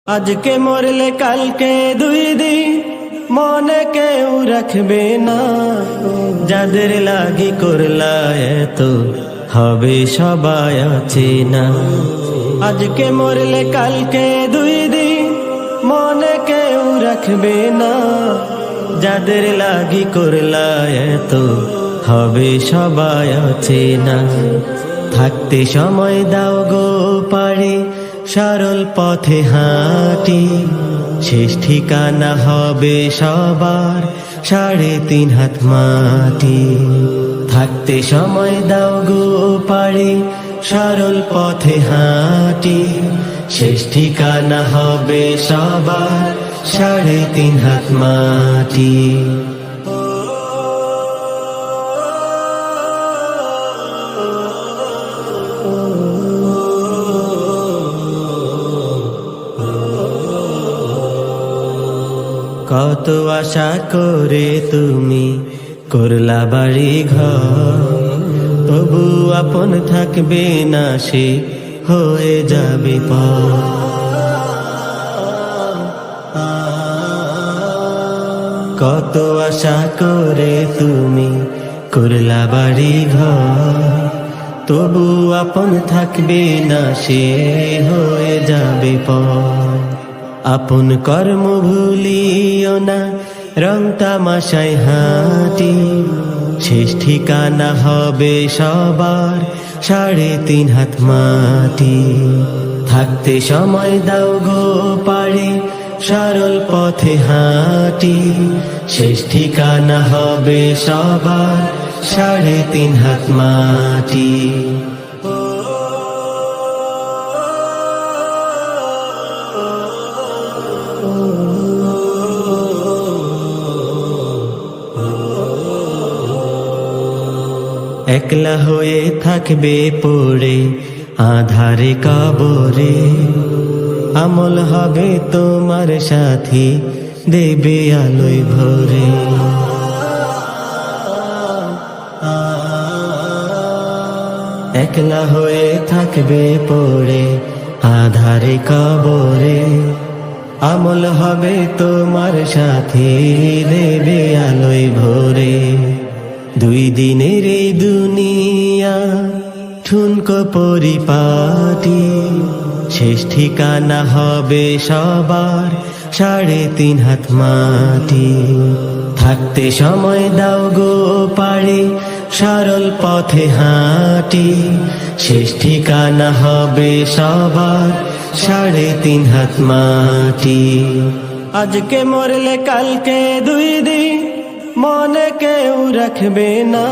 আজকে মরলে কালকে দুই দিন মনে কেউ রাখবে না। যাদের লাগি করলা এত হবে সবাই অচেনা। আজকে মরলে কালকে দুই দিন মনে কেউ রাখবে না। যাদের লাগি করলা এত হবে সবাই অচেনা। থাকতে সময় দাও গো পারে সরল পথে হাঁটি। শেষ ঠিকানা হবে সবার 3.5 হাত মাটি। থাকতে সময় দাও গো পারে সরল পথে হাঁটি। শেষ ঠিকানা হবে সবার 3.5 হাত মাটি। কত আশা করে তুমি করলা বাড়ি ঘর, তবু আপন থাকবে না, সে হয়ে যাবে পর। কত আশা করে তুমি করলা বাড়ি ঘর, তবু আপন থাকবে না, সে হয়ে যাবে পর। আপন কর্ম ভুলিও না, রং তামাশায় হাঁটি। শেষ ঠিকানা হবে সবার 3.5 হাত মাটি। থাকতে সময় দাও গো পারে সরল পথে হাঁটি। শেষ ঠিকানা হবে সবার 3.5 হাত মাটি। একলা হয়ে থাকবে পড়ে আধারে কবরে, আমল হবে তোমার সাথী, দেবে আলোয় ভরে। একলা হয়ে থাকবে পড়ে আধারে কবরে, আমল হবে তোমার সাথী, দেবে আলোয় ভরে। 2 দিনের এই দুনিয়া ঠুনকো পরিপাটি। শেষ ঠিকানা হবে সবার 3.5 হাত মাটি। থাকতে সময় দাও গো পারে সরল পথে হাঁটি। শেষ ঠিকানা হবে সবার 3.5 হাত মাটি। আজকে মরলে কালকে 2 দিন মনে কেউ রাখবে না।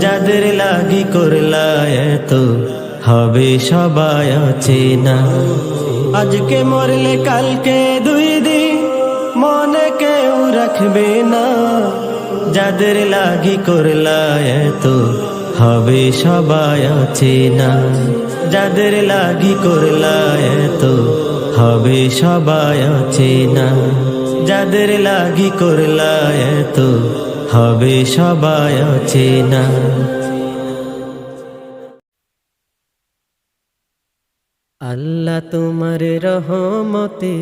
যাদের লাগি করলা এত হবে সবাই অচেনা। আজকে মরলে কালকে 2 দিন মনে কেউ রাখবে না। যাদের লাগি করলা এত হবে সবাই অচেনা। যাদের লাগি করলা এত হবে সবাই অচেনা। যাদের লাগি করলা এত হবে সবাই অচেনা। আল্লাহ তোমার রহমতে,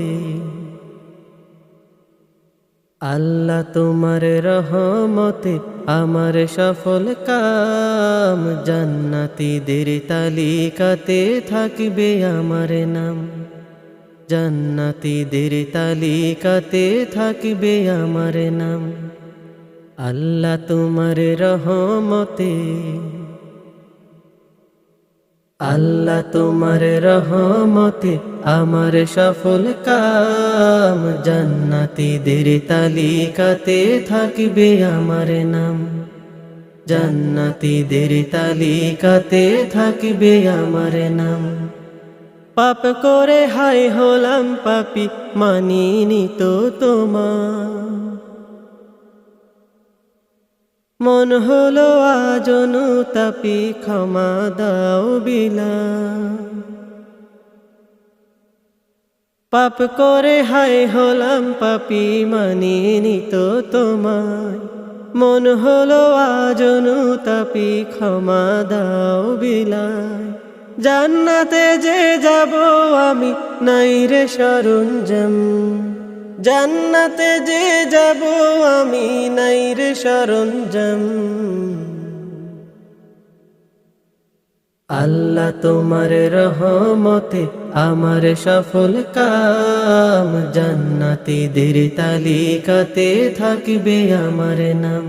আল্লাহ তোমার রহমতে আমার সফল কাম। জান্নাতীদের তালিকাতে থাকবে আমার নাম। জান্নাতীদের তালিকাতে থাকবে আমার নাম। আল্লাহ তোমার রহমতে, আল্লাহ তোমার রহমতে আমার সফল কাম। জান্নাতীদের তালিকাতে থাকবে আমার নাম। জান্নাতীদের তালিকাতে থাকবে আমার নাম। পাপ করে হায় হলাম পাপী, মানিনি তো তোমার। মন হলো আজ অনুতাপী, ক্ষমা দাও বিলাল। পাপ করে হায় হলাম পাপী, মানিনি তো তোমায়। মন হলো আজ অনুতাপী, ক্ষমা দাও বিলাল। জান্নাতে যে যাব আমি নাই রে সরঞ্জাম, জান্নাতে যে যাব আমি নাই রে সরঞ্জাম। আল্লাহ তোমার রহমতে আমার সফল কাম, জান্নাতীদের তালিকাতে থাকবে আমার নাম,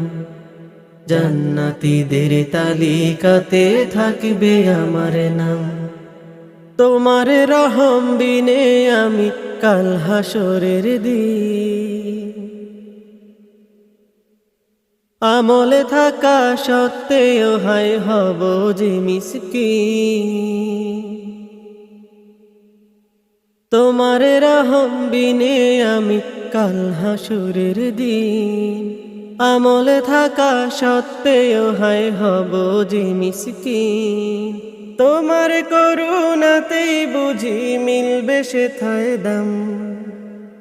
জান্নাতীদের তালিকাতে থাকবে আমার নাম। তোমার রহম বিনে আমি কাল হাসরের দিন আমলে থাকা সত্ত্বেও হায় হব যে মিসকিন। তোমার রহম বিনে আমি কাল হাসরের দিন আমলে থাকা সত্ত্বেও হায় হব যে মিসকিন। তোমার করুণাতেই বুঝি মিলবে সেথায় দাম,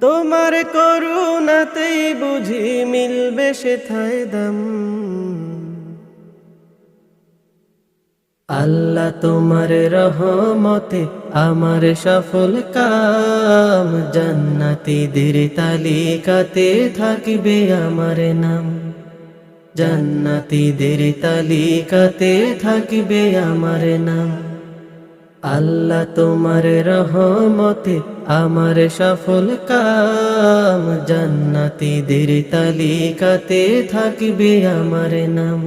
তোমার করুণাতেই বুঝি মিলবে সেথায় দাম। আল্লাহ তোমার রহমতে আমার সফল কাম, জান্নাতীদের তালিকাতে থাকবে আমার নাম, জান্নাতীদের তালিকাতে থাকবে আমার নাম। আল্লাহ তোমার রহমতে আমার সফল কাম, জান্নাতীদের তালিকাতে থাকবে আমার নাম,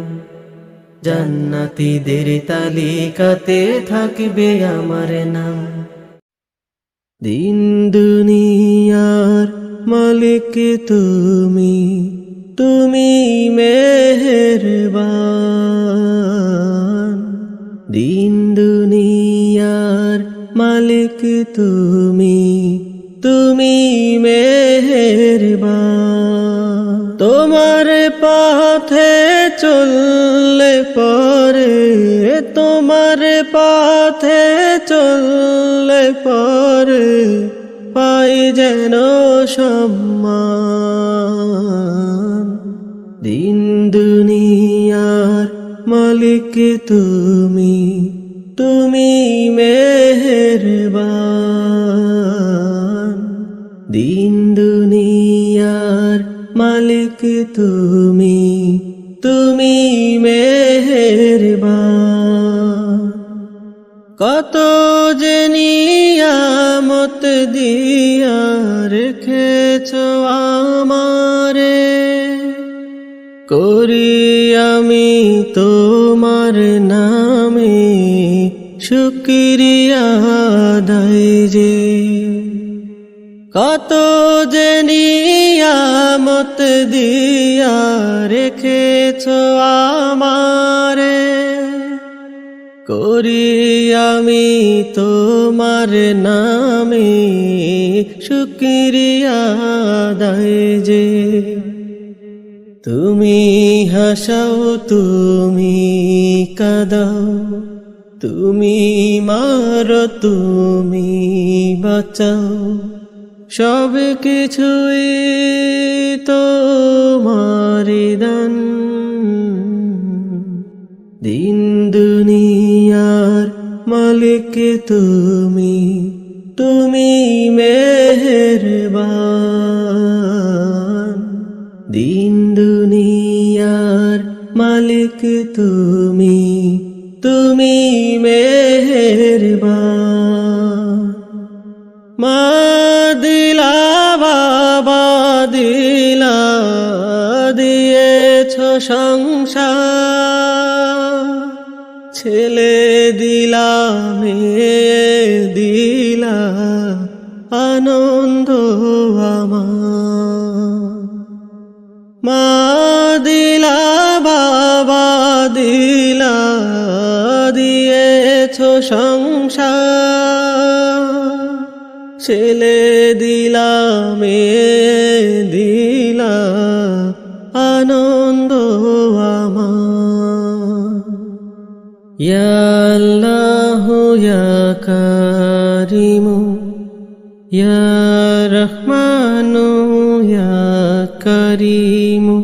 জান্নাতীদের তালিকাতে থাকবে আমার নাম। দিন দুনিয়ার মালিক তুমি, তুমি মেহেরবান। দিন দুনিয়ার মালিক তুমি, তুমি মেহেরবান। তোমার পথে চললে পরে, তোমার পথে চললে পরে পাই যেন সম্মান। দিন দুনিয়ার মালিক তুমি, তুমি মেহেরবান। দিন দুনিয়ার মালিক তুমি, তুমি মেহেরবান। কত যে নিয়ামত দিয়া রেখেছো আমারে, করি আমি তোমার নামে শুকরিয়া আদায় যে। কত যে নিয়ামত দিয়া রেখেছো আমারে, করি আমি তোমার নামে শুকরিয়া আদায় যে। তুমি হাসাও তুমি কাঁদাও, তুমি মারো তুমি বাঁচাও, সব কিছুই তোমার দান। দিন দুনিয়ার মালিক তুমি, তুমি মেহেরবান। দিন দুনিয়ার মালিক তুমি, তুমি মেহেরবান। মা দিলা বাবা দিলা দিয়েছ সংসার, ছেলে দিলা মেয়ে দিলা আনন্দ আমার। মা দিলা বাবা দিলা দিয়েছ সংসার, ছেলে দিলা মেয়ে দিলা আনন্দ আমার। ইয়া আল্লাহু ইয়া কারিমু ইয়া রহমানু ইয়া করিমু,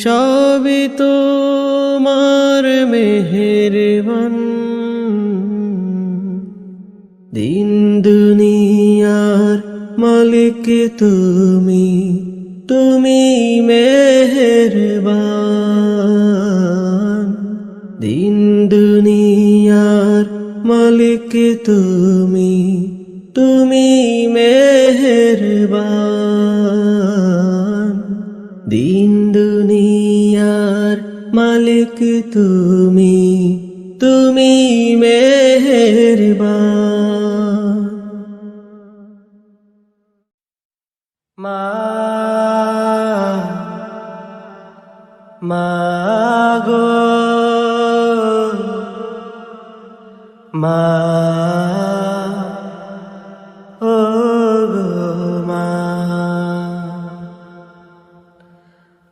সবই তোমার মেহেরবান। মালিক তুমি, তুমি মেহেরবান। দিন দুনিয়ার মালিক তুমি, তুমি মেহেরবান। দিন দুনিয়ার মালিক তুমি, তুমি মেহেরবান। মাগো মা, ও গো মা,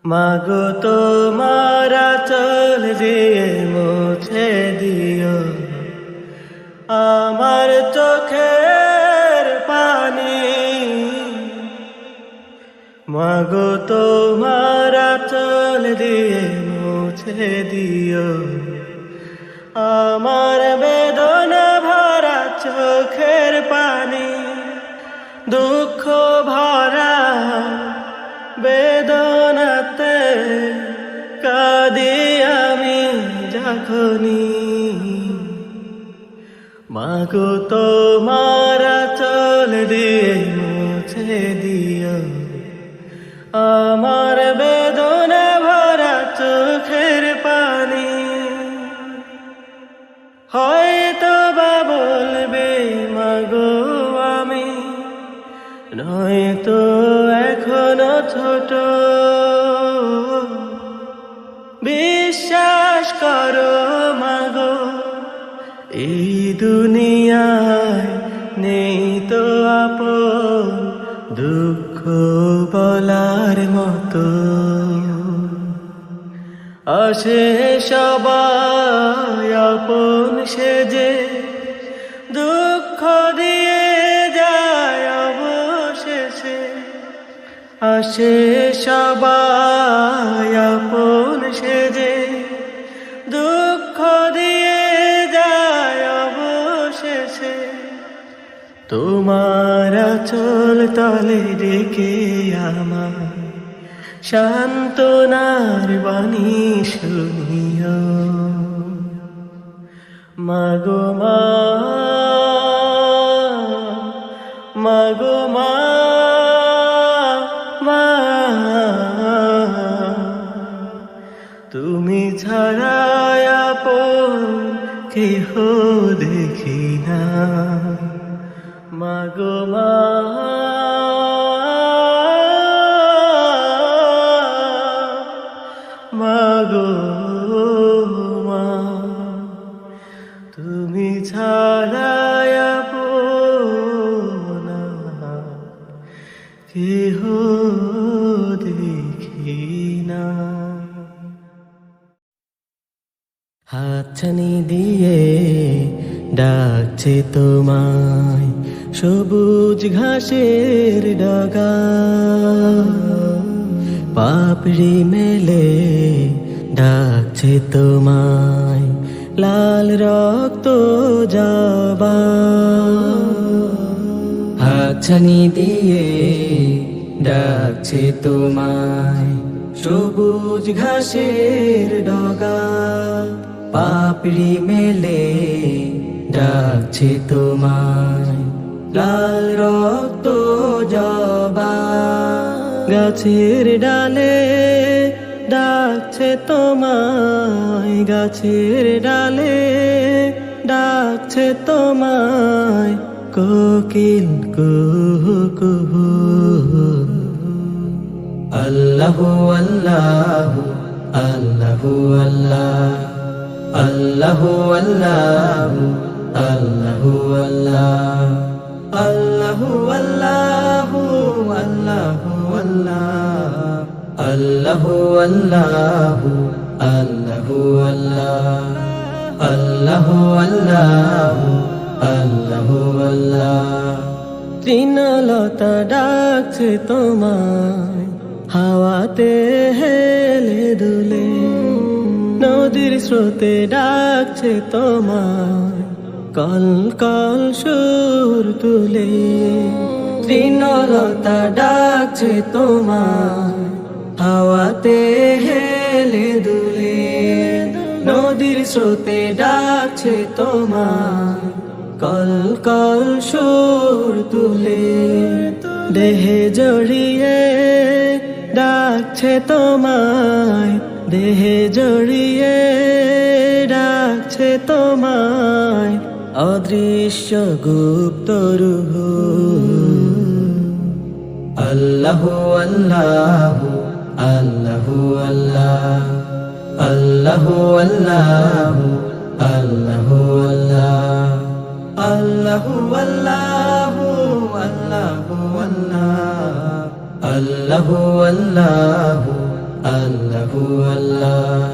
মাগো তোমার আঁচল দিয়ে মুছে দিও আমার চোখের পানি। মাগো তোমার আঁচল দিয়ে মুছে দিও আমার বেদনা ভরা চোখের পানি। দুঃখ ভরা বেদনাতে কাঁদি আমি যখনি। মাগো তোমার আঁচল দিয়ে মুছে দিও আমার বেদনা ভরা চোখের পানি। হয়তো বা বলবে মাগো আমি নয়তো এখনো ছোট, বিশ্বাস করো মাগো এই দুনিয়ায় নেই তো আপন দুঃখ বলার মতো। আসে সবাই আপন সেজে দুঃখ দিয়ে যায় অবশেষে। আসে সবাই আপন সেজে দুঃখ দিয়ে যায় অবশেষে। তোমার আঁচল তলে রেখে আমার সান্ত্বনার বাণী শুনিও মাগো মা, মাগো মা, মা, তুমি ছাড়া আপন কেহ দেখি না। মাগো মা, মাগো মা, তুমি ছাড়া আপন কেহ দেখি না। হাতছানি দিয়ে ডাকছে তোমায় সবুজ ঘাসের ডগা। পাপড়ি মেলে ডাকছে তোমায় লাল রক্ত জবা। হাতছানি দিয়ে ডাকছে তোমায় সবুজ ঘাসের ডগা। পাপড়ি মেলে ডাকছে তোমায় লাল রক্ত জবা। গাছের ডালে ডাকছে তোমায়, গাছের ডালে ডাকছে তোমায় কোকিল কুহু কুহু। আল্লাহু আল্লাহু আল্লাহু আল্লাহ, আল্লাহু আল্লাহু আল্লাহু আল্লাহ, আল্লাহু আল্লাহু আল্লাহু আল্লাহ, আল্লাহু আল্লাহু আল্লাহু আল্লাহ, আল্লাহু আল্লাহু আল্লাহু আল্লাহ। তৃণলতা ডাকছে তোমায় হাওয়াতে হেলে দুলে। নদীর স্রোতে ডাকছে তোমায় কল কল সুর তুলে। তৃণলতা ডাকছে তোমার, হাওয়াতে হেলে দুলে, নদীর স্রোতে ডাকছে তোমার, কল কল সুর তুলে, দেহে জড়িয়ে ডাকছে তোমায়, দেহে জড়িয়ে ডাকছে তোমায়, অদৃশ্য গুপ্ত রূহ। আল্লাহু আল্লাহু আল্লাহু আল্লাহ, আল্লাহু আল্লাহু আল্লাহু আল্লাহ, আল্লাহু আল্লাহু আল্লাহু আল্লাহ, আল্লাহু আল্লাহু আল্লাহু আল্লাহ,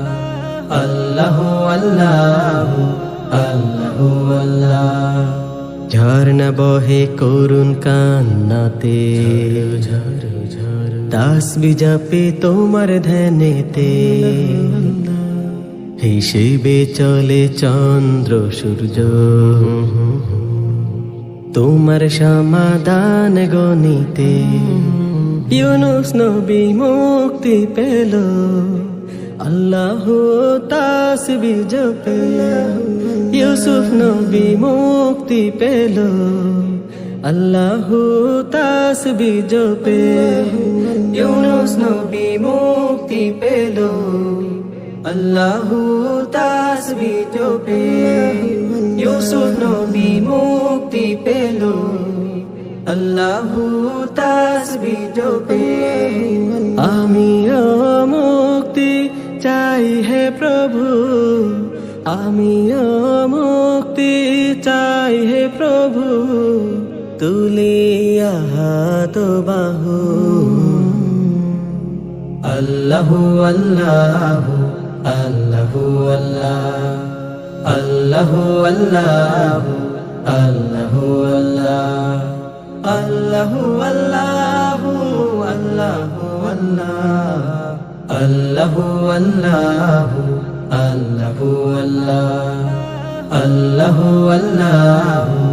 আল্লাহু আল্লাহু আল্লাহু আল্লাহ। ঝরনা বহে করুণ কান্নাতে, তাসবিহ জপে তোমার ধ্যানেতে, হিসেবে চলে চন্দ্র সূর্য, তোমার সমাধান গণিতে। ইউনুস নবী মুক্তি পেল, আল্লাহু তাসবিহ জপে। ইউসুফ নবী মুক্তি পেল, আল্লাহু তাসবিহ জপে। ইউনুস নবী মুক্তি পেল, আল্লাহু তাসবিহ জপে। ইউসুফ নবী মুক্তি পেল, আল্লাহু তাসবিহ জপে। আমিও মুক্তি চাই হে প্রভু, আমিও মুক্তি চাই হে প্রভু, তুলিয়া হাত বাহু। আল্লাহু আল্লাহু আল্লাহু আল্লাহ, আল্লাহু আল্লাহু আল্লাহু আল্লাহ, আল্লাহু আল্লাহু আল্লাহু আল্লাহ, আল্লাহু আল্লাহু আল্লাহু আল্লাহ, আল্লাহু আল্লাহু